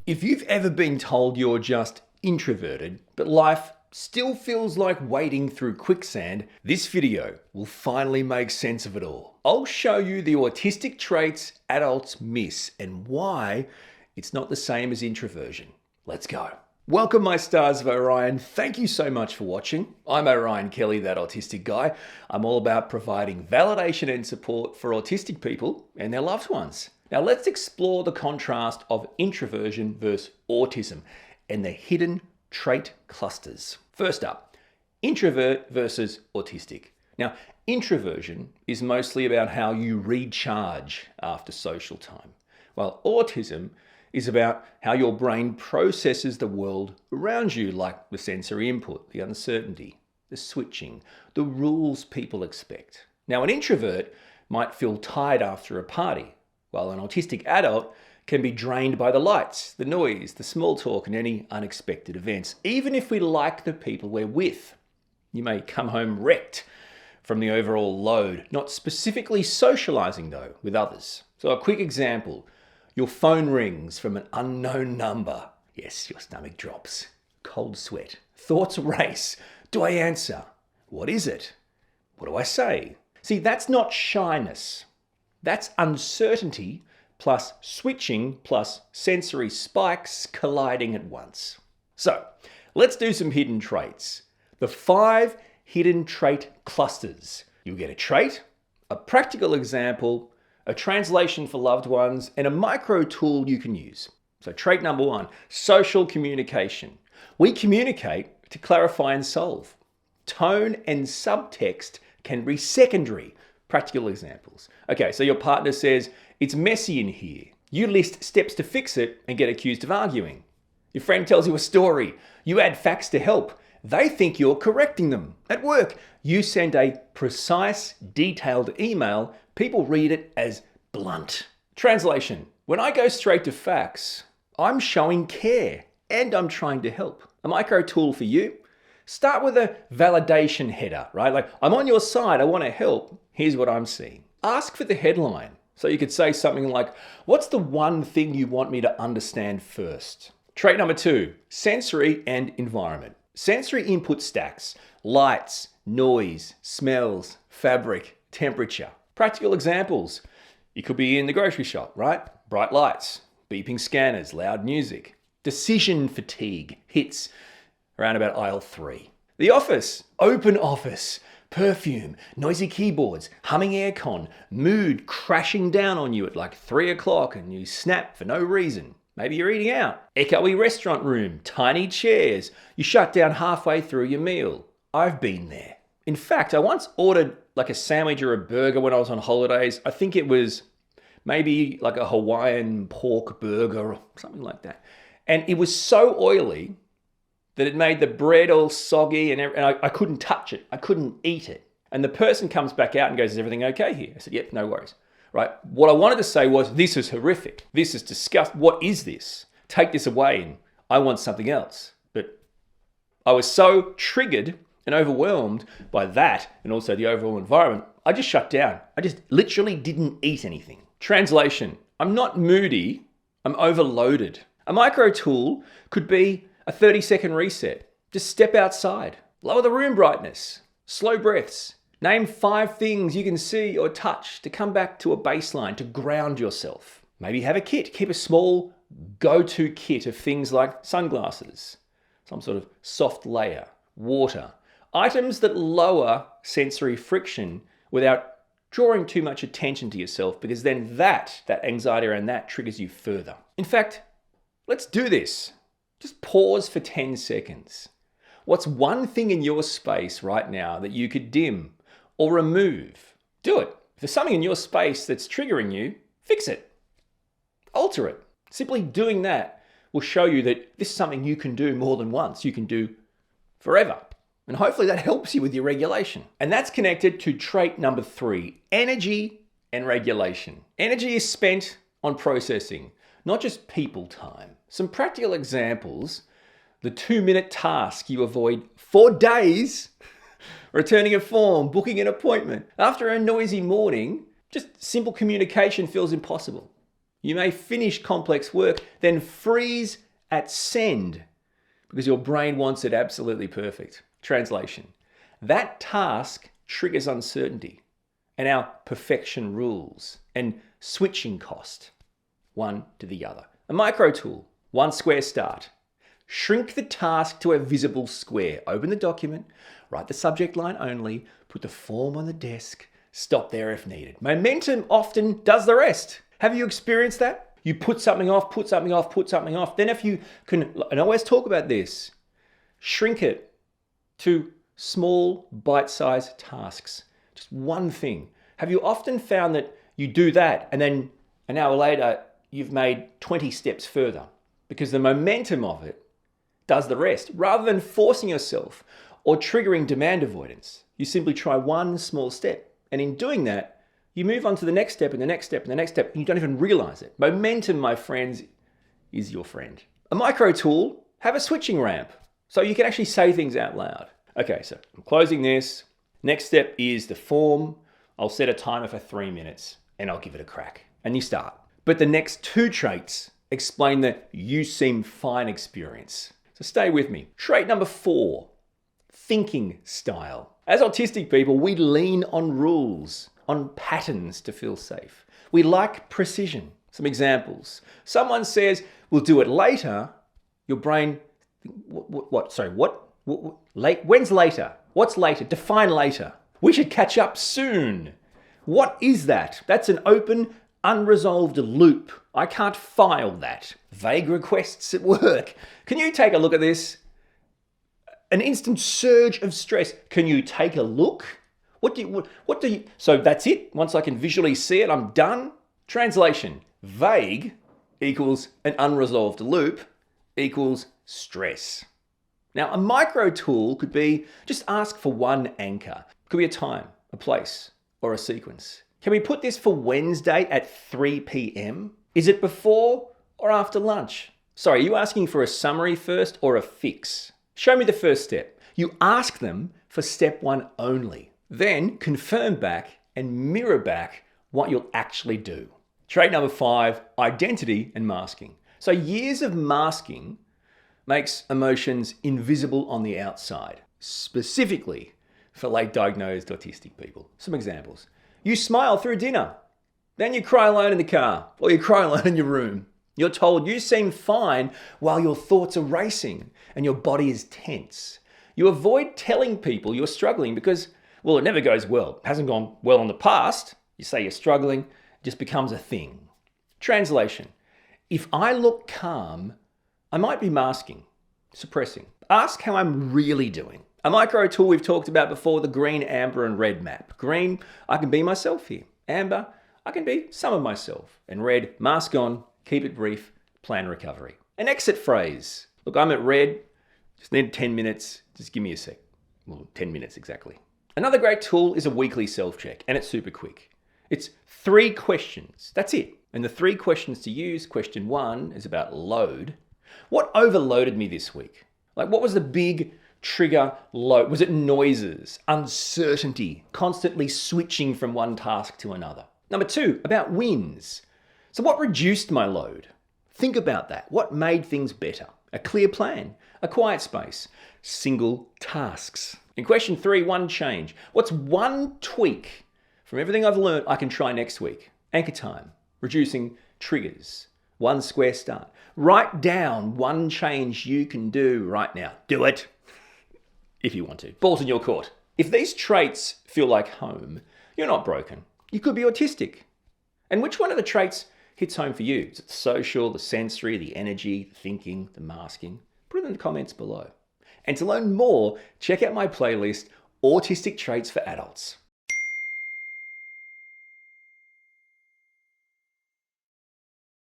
If you've ever been told you're just introverted, but life still feels like wading through quicksand, this video will finally make sense of it all. I'll show you the autistic traits adults miss and why it's not the same as introversion. Let's go. Welcome, my stars of Orion. Thank you so much for watching. I'm Orion Kelly, that autistic guy. I'm all about providing validation and support for autistic people and their loved ones. Now let's explore the contrast of introversion versus autism and the hidden trait clusters. First up, introvert versus autistic. Now, introversion is mostly about how you recharge after social time, while autism is about how your brain processes the world around you, like the sensory input, the uncertainty, the switching, the rules people expect. Now, an introvert might feel tired after a party, while an autistic adult can be drained by the lights, the noise, the small talk, and any unexpected events, even if we like the people we're with. You may come home wrecked from the overall load, not specifically socializing though with others. So a quick example, your phone rings from an unknown number. Yes, your stomach drops, cold sweat, thoughts race. Do I answer? What is it? What do I say? See, that's not shyness. That's uncertainty plus switching plus sensory spikes colliding at once. So let's do some hidden traits. The 5 hidden trait clusters. You'll get a trait, a practical example, a translation for loved ones, and a micro tool you can use. So trait number 1, social communication. We communicate to clarify and solve. Tone and subtext can be secondary. Practical examples. Okay, so your partner says, it's messy in here. You list steps to fix it and get accused of arguing. Your friend tells you a story. You add facts to help. They think you're correcting them. At work, you send a precise, detailed email. People read it as blunt. Translation. When I go straight to facts, I'm showing care and I'm trying to help. A micro tool for you. Start with a validation header, right? Like, I'm on your side, I want to help. Here's what I'm seeing. Ask for the headline. So you could say something like, what's the one thing you want me to understand first? Trait number 2, sensory and environment. Sensory input stacks, lights, noise, smells, fabric, temperature. Practical examples. You could be in the grocery shop, right? Bright lights, beeping scanners, loud music. Decision fatigue hits around about aisle 3. The office, open office, perfume, noisy keyboards, humming aircon, mood crashing down on you at like 3 o'clock and you snap for no reason. Maybe you're eating out. Echoey restaurant room, tiny chairs. You shut down halfway through your meal. I've been there. In fact, I once ordered like a sandwich or a burger when I was on holidays. I think it was maybe like a Hawaiian pork burger or something like that. And it was so oily that it made the bread all soggy and I couldn't touch it. I couldn't eat it. And the person comes back out and goes, is everything okay here? I said, yep, no worries. Right? What I wanted to say was, this is horrific. This is disgusting. What is this? Take this away and I want something else. But I was so triggered and overwhelmed by that and also the overall environment, I just shut down. I just literally didn't eat anything. Translation. I'm not moody. I'm overloaded. A micro tool could be a 30-second reset. Just step outside. Lower the room brightness. Slow breaths. Name 5 things you can see or touch to come back to a baseline, to ground yourself. Maybe have a kit. Keep a small go-to kit of things like sunglasses, some sort of soft layer, water. Items that lower sensory friction without drawing too much attention to yourself, because then that anxiety around that triggers you further. In fact, let's do this. Just pause for 10 seconds. What's one thing in your space right now that you could dim or remove? Do it. If there's something in your space that's triggering you, fix it. Alter it. Simply doing that will show you that this is something you can do more than once. You can do forever. And hopefully that helps you with your regulation. And that's connected to trait number 3, energy and regulation. Energy is spent on processing, not just people time. Some practical examples, the 2-minute task you avoid for days, returning a form, booking an appointment. After a noisy morning, just simple communication feels impossible. You may finish complex work, then freeze at send because your brain wants it absolutely perfect. Translation: that task triggers uncertainty and our perfection rules and switching cost, one to the other. A micro tool, one square start. Shrink the task to a visible square. Open the document, write the subject line only, put the form on the desk, stop there if needed. Momentum often does the rest. Have you experienced that? You put something off, put something off, put something off. Then if you can, and I always talk about this, shrink it to small bite-sized tasks. Just one thing. Have you often found that you do that and then an hour later you've made 20 steps further because the momentum of it does the rest. Rather than forcing yourself or triggering demand avoidance, you simply try one small step. And in doing that, you move on to the next step and the next step and the next step, and you don't even realize it. Momentum, my friends, is your friend. A micro tool, have a switching ramp so you can actually say things out loud. Okay, so I'm closing this. Next step is the form. I'll set a timer for 3 minutes and I'll give it a crack. And you start. But the next 2 traits explain the you seem fine experience. So stay with me. Trait number 4, thinking style. As autistic people, we lean on rules, on patterns to feel safe. We like precision. Some examples. Someone says, we'll do it later. Your brain, what? Sorry, what? Late? When's later? What's later? Define later. We should catch up soon. What is that? That's an open, unresolved loop. I can't file that. Vague requests at work. Can you take a look at this? An instant surge of stress. Can you take a look? What do you, so that's it. Once I can visually see it, I'm done. Translation: vague equals an unresolved loop equals stress. Now, a micro tool could be just ask for one anchor. Could be a time, a place, or a sequence. Can we put this for Wednesday at 3 p.m? Is it before or after lunch? Sorry, are you asking for a summary first or a fix? Show me the first step. You ask them for step 1 only. Then confirm back and mirror back what you'll actually do. Trait number 5, identity and masking. So years of masking makes emotions invisible on the outside, specifically for late diagnosed autistic people. Some examples. You smile through dinner, then you cry alone in the car, or you cry alone in your room. You're told you seem fine while your thoughts are racing and your body is tense. You avoid telling people you're struggling because, well, it never goes well. It hasn't gone well in the past. You say you're struggling, it just becomes a thing. Translation: if I look calm, I might be masking, suppressing. Ask how I'm really doing. A micro tool we've talked about before, the green, amber, and red map. Green, I can be myself here. Amber, I can be some of myself. And red, mask on, keep it brief, plan recovery. An exit phrase. Look, I'm at red, just need 10 minutes, just give me a sec. Well, 10 minutes exactly. Another great tool is a weekly self-check, and it's super quick. It's 3 questions, that's it. And the 3 questions to use, question 1 is about load. What overloaded me this week? Like, what was the big trigger load? Was it noises, uncertainty, constantly switching from one task to another? Number 2, about wins. So what reduced my load? Think about that. What made things better? A clear plan, a quiet space, single tasks. In question 3, 1 change. What's one tweak from everything I've learned I can try next week? Anchor time, reducing triggers, 1 square start. Write down 1 change you can do right now. Do it if you want to. Ball's in your court. If these traits feel like home, you're not broken. You could be autistic. And which one of the traits hits home for you? Is it the social, the sensory, the energy, the thinking, the masking? Put it in the comments below. And to learn more, check out my playlist, Autistic Traits for Adults.